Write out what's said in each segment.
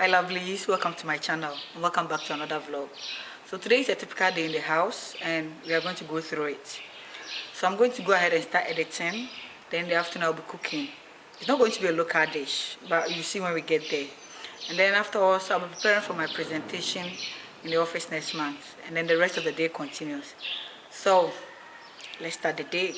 Hi lovelies, welcome to my channel and welcome back to another vlog. So today is a typical day in the house and we are going to go through it. So I'm going to go ahead and start editing, then in the afternoon I'll be cooking. It's not going to be a local dish, but you see when we get there. And then afterwards I'll be preparing for my presentation in the office next month, and then the rest of the day continues. So let's start the day.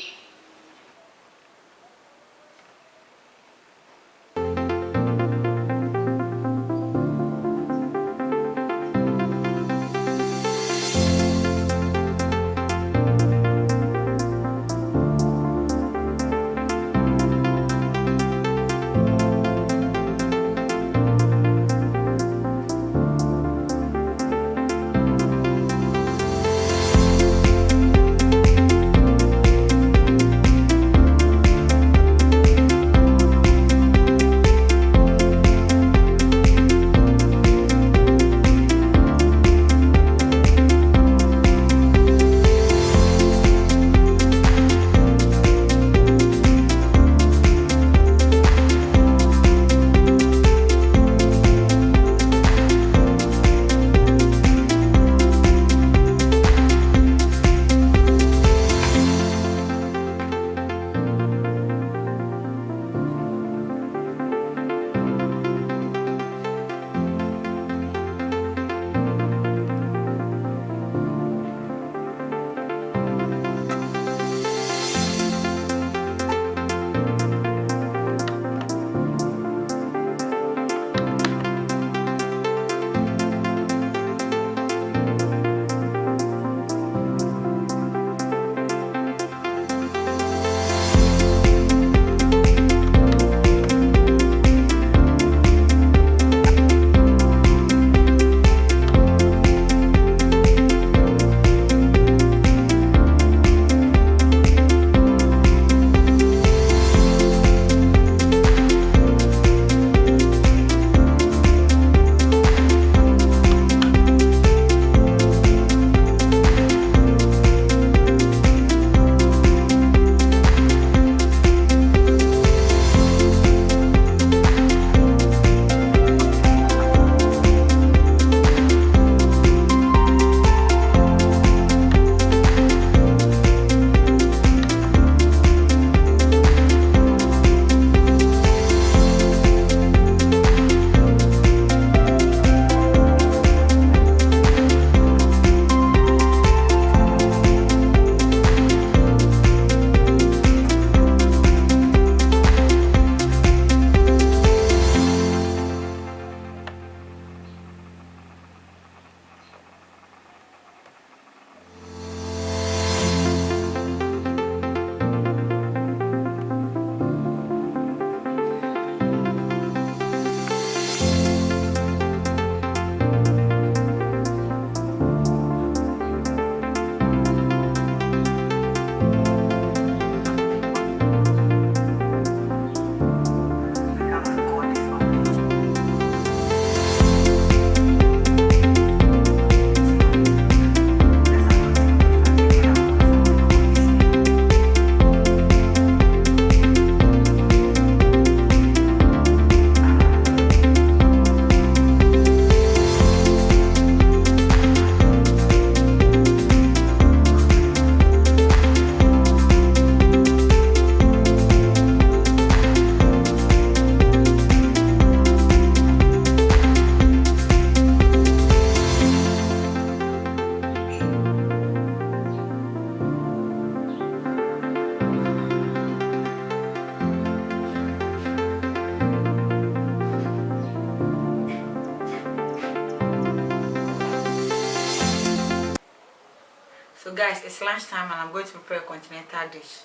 So guys, it's lunchtime and I'm going to prepare a continental dish.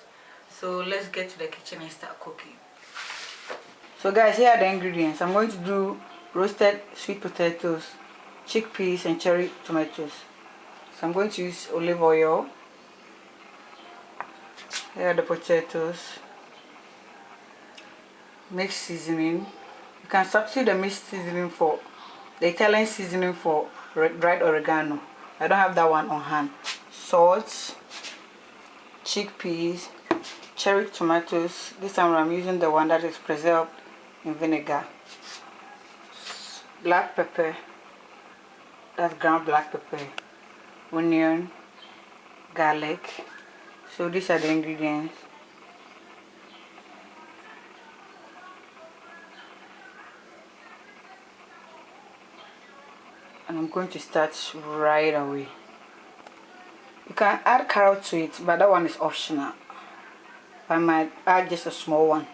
So let's get to the kitchen and start cooking. So guys, here are the ingredients. I'm going to do roasted sweet potatoes, chickpeas and cherry tomatoes. So I'm going to use olive oil. Here are the potatoes. Mixed seasoning. You can substitute the mixed seasoning for the Italian seasoning for dried oregano. I don't have that one on hand. Salt, chickpeas, cherry tomatoes. This time I'm using the one that is preserved in vinegar. black pepper, that's ground black pepper, onion, garlic. So these are the ingredients. And I'm going to start right away. You can add carrot to it, but that one is optional. I might add just a small one.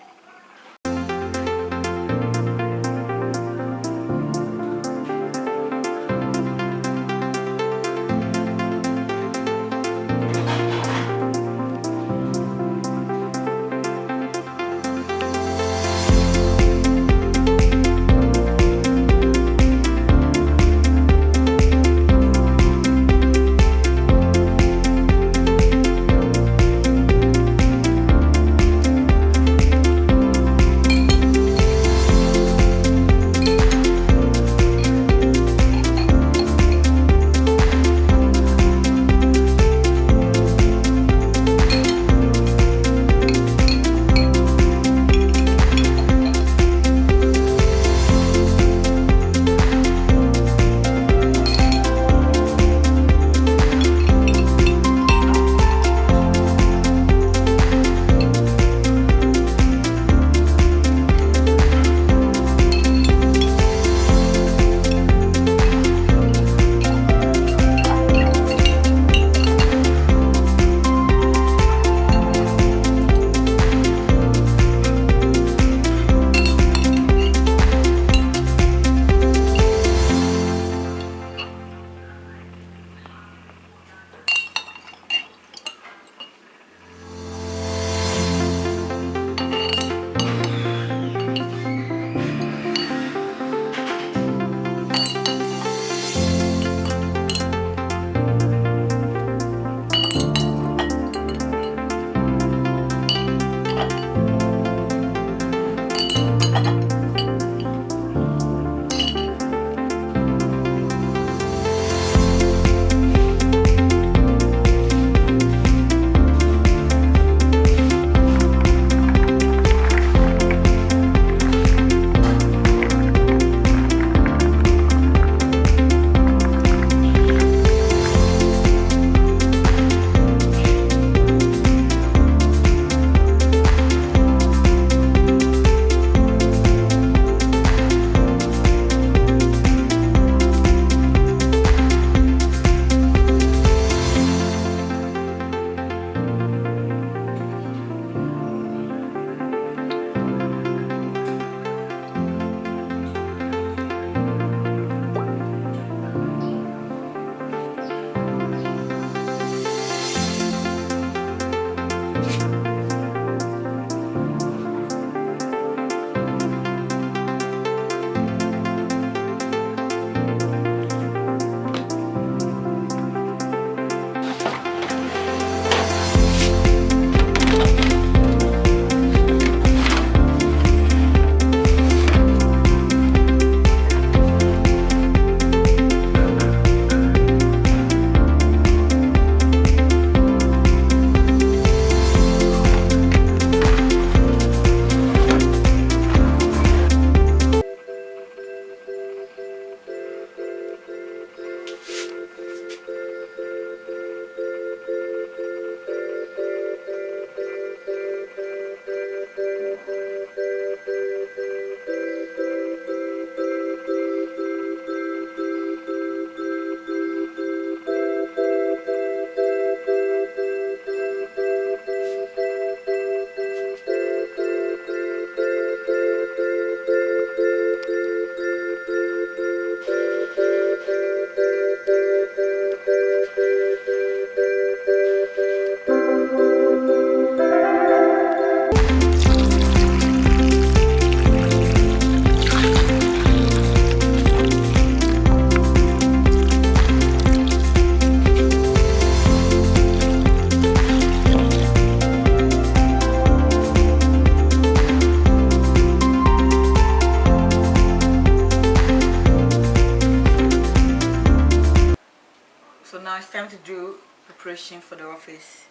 It's time to do preparation for the office,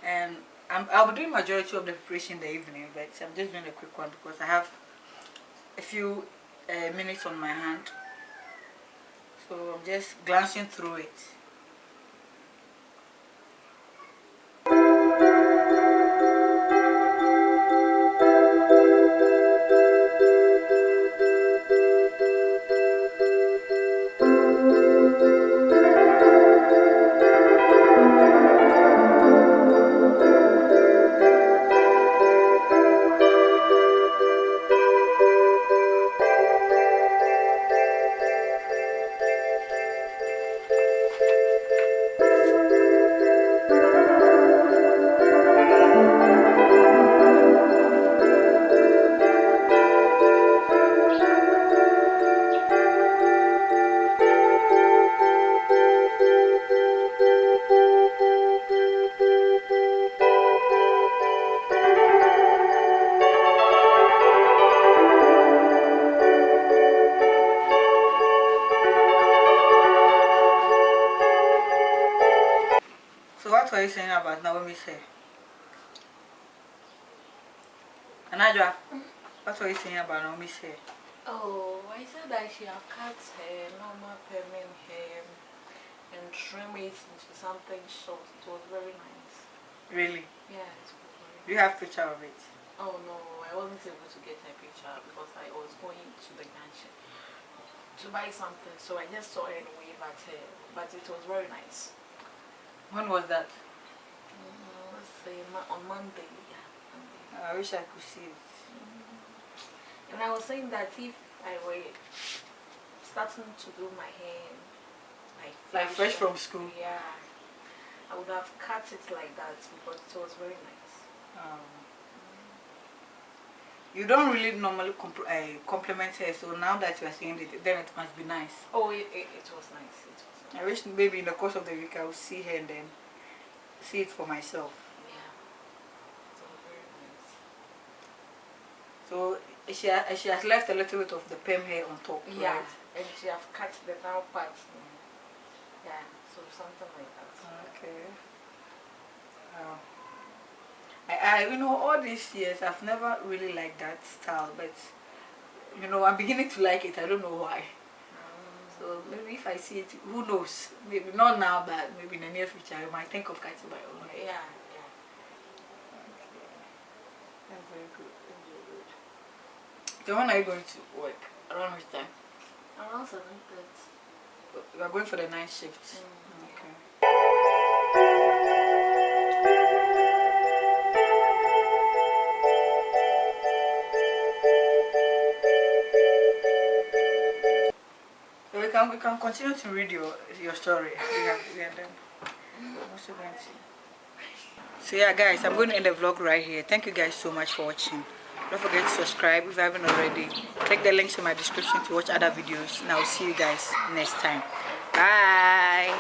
and I'll be doing majority of the preparation in the evening, but I'm just doing a quick one because I have a few minutes on my hand, so I'm just glancing through it. So what were you saying about Naomi's hair? Anajwa, what were you saying about Naomi's hair? Oh, I said that she have cut her normal permanent hair and trim it into something short. It was very nice. Really? Yeah, it was very Do you have a picture of it? Oh no, I wasn't able to get a picture because I was going to the mansion to buy something, so I just saw her and wave at her. But it was very nice. When was that? Let's say on Monday. Yeah, Monday. I wish I could see it. And I was saying that if I were starting to do my hair Like fresh from school? Yeah, I would have cut it like that because it was very nice. You don't really normally compliment her, so now that you are saying it, then it must be nice. Oh, it was nice. It was nice. I wish maybe in the course of the week I will see her and then see it for myself. Yeah, it was very nice. So she has left a little bit of the perm hair on top, Yeah, right? and she have cut the down part. Yeah, so something like that. Okay. I you know, all these years I've never really liked that style, but you know, I'm beginning to like it. I don't know why. So maybe if I see it, who knows? Maybe not now, but maybe in the near future I might think of cutting my own hair. Yeah, yeah. Okay. That's very good. That's very good. So when are you going to work? Around which time? Around 7:30. You are going for the night shift. Okay. So we can continue to read your story. We are done. I'm also going to. So yeah, guys, I'm going to end the vlog right here. Thank you guys so much for watching. Don't forget to subscribe if you haven't already. Check the links in my description to watch other videos, and I'll see you guys next time. Bye.